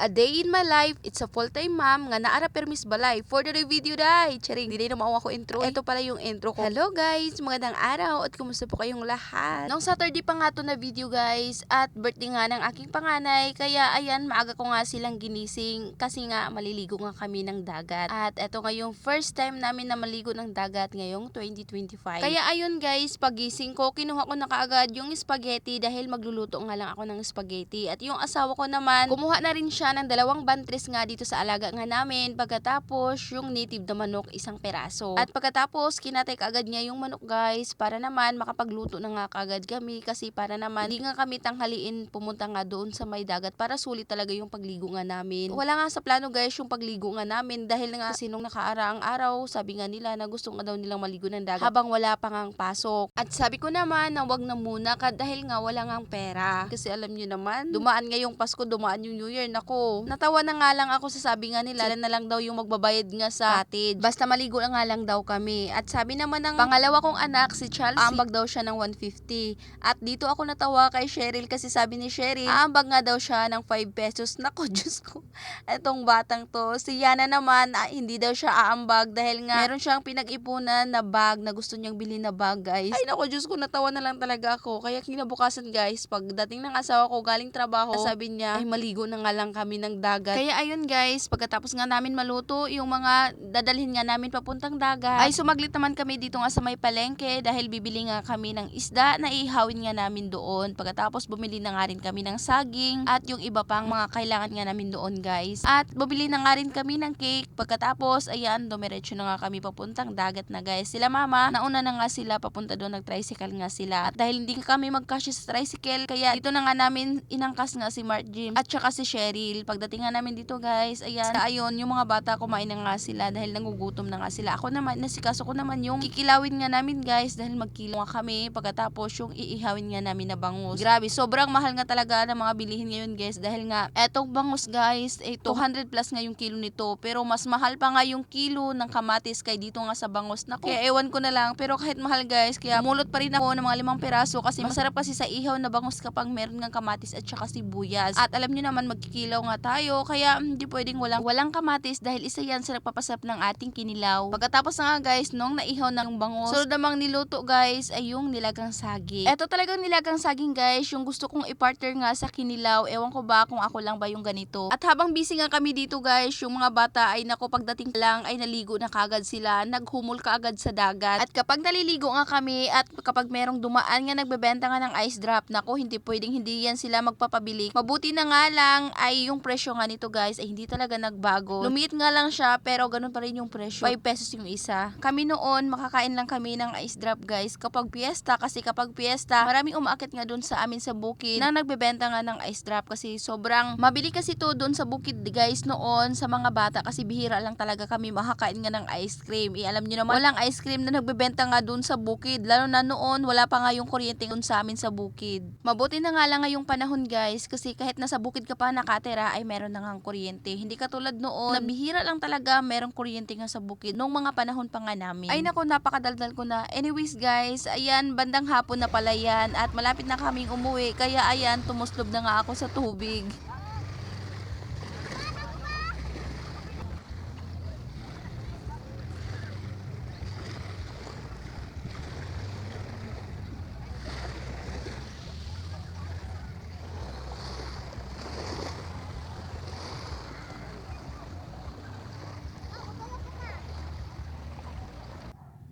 A day in my life, it's a full-time mom nga naara permis balay. For the video day, charing, di na mauwa ko intro. Ito pala yung intro ko. Hello guys, magandang araw at kumusta po kayong lahat? Nung Saturday pa nga to na video guys at birthday nga ng aking panganay. Kaya ayan, maaga ko nga silang ginising kasi nga maliligo nga kami ng dagat. At eto nga yung first time namin na maligo ng dagat ngayong 2025. Kaya ayun guys, pagising ko, kinuha ko na kaagad yung spaghetti dahil magluluto nga lang ako ng spaghetti. At yung asawa ko naman, kumuha na rin siya ng 2 bantres nga dito sa alaga nga namin. Pagkatapos, yung native na manok, 1 peraso. At pagkatapos, kinatay kaagad niya yung manok guys para naman makapagluto na nga kaagad kami kasi para naman hindi nga kami tanghaliin pumunta nga doon sa may dagat para sulit talaga yung pagligo nga namin. Wala nga sa plano guys yung pagligo nga namin dahil nga kasi nung nakaraang araw, sabi nga nila na gusto nga daw nilang maligo ng dagat habang wala pa ngang pasok. At sabi ko naman na wag na muna dahil nga wala ngang pera. Kasi alam niyo naman, dumaan nga yung Pasko, dumaan yung New Year. Nako, natawa na nga lang ako sa sabi nga nila, sila na lang daw yung magbabayad nga sa cottage. Basta maligo na nga lang daw kami. At sabi naman ng pangalawa kong anak, si Chelsea, aambag daw siya ng 150. At dito ako natawa kay Cheryl kasi sabi ni Cheryl, aambag nga daw siya ng 5 pesos. Nako, Diyos ko. Etong batang to. Si Yana naman, hindi daw siya aambag dahil nga meron siyang pinag-ipunan na bag na gusto niyang bilhin na bag, guys. Ay, nako, Diyos ko, natawa na lang talaga ako. Kaya kinabukasan, guys, pagdating ng asawa ko galing trabaho, sabi niya, ay maligo na nga lang kami ng dagat. Kaya ayun, guys, pagkatapos nga namin maluto, yung mga dadalhin nga namin papuntang dagat, ay sumaglit naman kami dito nga sa may palengke dahil bibili nga kami ng isda na ihawin nga namin doon. Pagkatapos bumili na nga rin kami ng saging at yung iba pang mga kailangan nga namin doon, guys. At bumili na nga rin kami ng cake. Pagkatapos, ayan, dumiretso na nga kami papuntang dagat na, guys. Sila mama, nauna na nga sila papunta doon, nag-tricycle nga sila. At dahil hindi kami magkasya sa tricycle, kaya dito na nga namin inangkas nga si Mark Jim at saka si Cheryl. Pagdating nga namin dito, guys, ayan, ayun, yung mga bata kumain na nga sila dahil nagugutom na nga sila. Ako naman, nasikaso ko naman yung kikilawin nga namin, guys, dahil magkilo nga kami. Pagkatapos, yung iihawin nga namin na bangus. Grabe, sobrang mahal nga talaga ng mga bilihin ngayon, guys, dahil nga etong bangus, guys, 200 plus nga yung kilo nito. Pero mas mahal pa nga yung kilo ng kamatis kay dito nga sa bangus. Naku, kaya ewan ko na lang. Pero kahit mahal, guys, kaya mulot pa rin ako ng mga 5 peraso kasi masarap kasi sa ihaw na bangus kapag meron nga kamatis at saka sibuyas. At alam niyo naman, magkikilaw nga tayo, kaya hindi pwedeng walang kamatis dahil isa yan sa nagpapasarap ng ating kinilaw. Pagkatapos nga, guys, nung naihaw ng bangus, sunod namang niluto, guys, ay yung nilagang saging. Eto talagang nilagang saging, guys, yung gusto kong i-partner nga sa kinilaw. Ewan ko ba kung ako lang ba yung ganito. At habang busy nga kami dito, guys, yung mga bata ay nako, pagdating lang ay naligo na kagad sila, naghumol kaagad sa dagat. At kapag naliligo nga kami at kapag merong dumaan nga nagbebenta nga ng ice drop, nako, hindi pwedeng hindi yan sila magpapabili. Mabuti na nga lang ay yung presyo nga nito, guys, ay hindi talaga nagbago. Lumiit nga lang siya pero ganun pa rin yung presyo. 5 pesos yung isa. Kami noon makakain lang kami ng ice drop, guys, kapag piyesta, kasi kapag piyesta maraming umaakit nga doon sa amin sa bukid na nagbebenta nga ng ice drop kasi sobrang mabili kasi to doon sa bukid, guys, noon sa mga bata kasi bihira lang talaga kami makakain nga ng ice cream. Alam niyo naman, walang ice cream na nagbebenta nga doon sa bukid. Lalo na noon, wala pa nga yung kuryente doon sa amin sa bukid. Mabuti na nga lang ngayong panahon, guys, kasi kahit nasa bukid ka pa nakatira ay meron na ngang kuryente. Hindi katulad noon, na bihira lang talaga merong kuryente nga sa bukid nung mga panahon pa nga namin. Ay nako, napakadaldal ko na. Anyways, guys, ayan, bandang hapon na pala yan at malapit na kaming umuwi. Kaya ayan, tumuslob na nga ako sa tubig.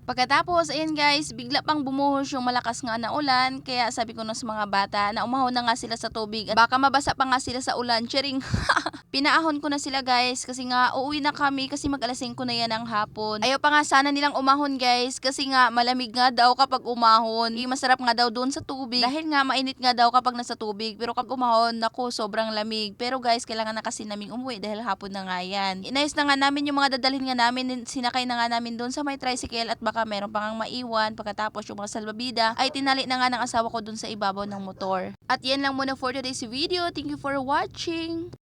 Pagkatapos, ayan guys, bigla pang bumuhos yung malakas nga na ulan. Kaya sabi ko na sa mga bata na umahon na nga sila sa tubig at baka mabasa pa nga sila sa ulan. Charing! Pinaahon ko na sila, guys, kasi nga uuwi na kami kasi mag-alas 5 na yan ng hapon. Ayaw pa nga sana nilang umahon, guys, kasi nga malamig nga daw kapag umahon. Masarap nga daw doon sa tubig dahil nga mainit nga daw kapag nasa tubig. Pero kapag umahon, naku, sobrang lamig. Pero guys, kailangan na kasi naming umuwi dahil hapon na nga yan. Inayos na nga namin yung mga dadalhin nga namin. Sinakay na nga namin doon sa may tricycle at baka meron pa ngang maiwan. Pagkatapos yung mga salbabida ay tinali na nga ng asawa ko doon sa ibabaw ng motor. At yan lang muna for today's video. Thank you for watching.